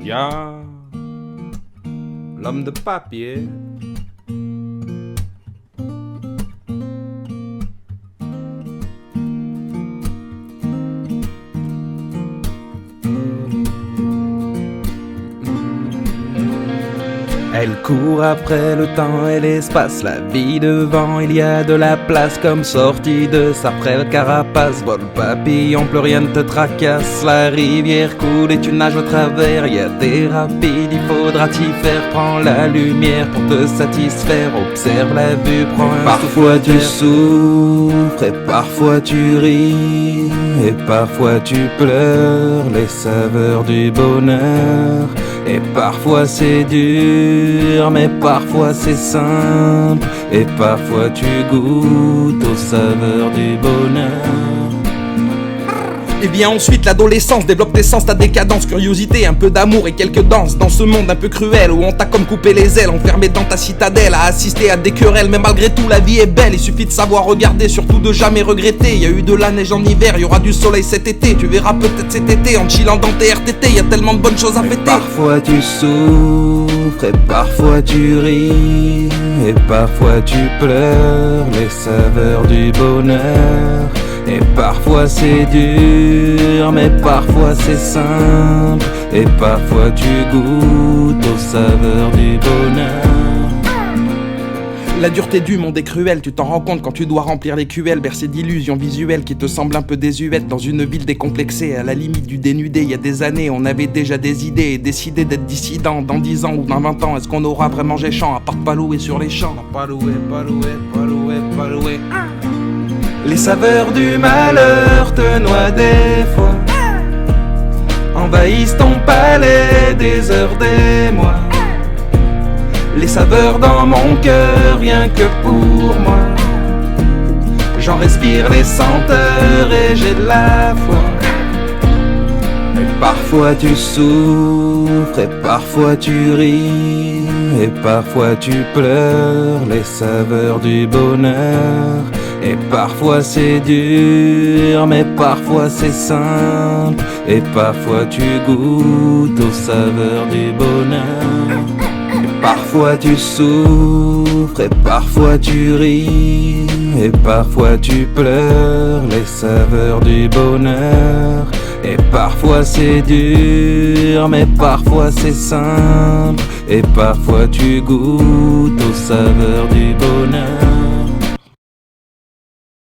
Ya, l'homme de papier. Elle court après le temps et l'espace, la vie devant, il y a de la place comme sortie de sa frêle carapace. Vol papillon, plus rien ne te tracasse, la rivière coule et tu nages au travers. Il y a des rapides, il faudra t'y faire, prends la lumière pour te satisfaire, observe la vue, prends un parfois tu souffres et parfois tu ris, et parfois tu pleures les saveurs du bonheur. Et parfois c'est dur, mais parfois c'est simple, et parfois tu goûtes aux saveurs du bonheur. Et vient ensuite l'adolescence, développe tes sens, ta décadence, curiosité, un peu d'amour et quelques danses. Dans ce monde un peu cruel où on t'a comme coupé les ailes, enfermé dans ta citadelle, à assister à des querelles. Mais malgré tout la vie est belle, il suffit de savoir regarder, surtout de jamais regretter. Il y a eu de la neige en hiver, il y aura du soleil cet été. Tu verras peut-être cet été en chillant dans tes RTT, il y a tellement de bonnes choses à fêter. Parfois tu souffres et parfois tu ris, et parfois tu pleures les saveurs du bonheur. Et parfois c'est dur, mais parfois c'est simple, et parfois tu goûtes aux saveurs du bonheur. La dureté du monde est cruelle, tu t'en rends compte quand tu dois remplir les QL, bercé d'illusions visuelles qui te semblent un peu désuètes. Dans une ville décomplexée, à la limite du dénudé, il y a des années, on avait déjà des idées et décidé d'être dissident. Dans 10 ans ou dans 20 ans, est-ce qu'on aura vraiment géchant, à part de palouer sur les champs? Palouer. Les saveurs du malheur te noient des fois, envahissent ton palais des heures, des mois. Les saveurs dans mon cœur, rien que pour moi. J'en respire les senteurs et j'ai de la foi. Et parfois tu souffres et parfois tu ris, et parfois tu pleures les saveurs du bonheur. Et parfois c'est dur, mais parfois c'est simple, et parfois tu goûtes aux saveurs du bonheur. Et parfois tu souffres, et parfois tu ris, et parfois tu pleures les saveurs du bonheur. Et parfois c'est dur, mais parfois c'est simple, et parfois tu goûtes aux saveurs du bonheur.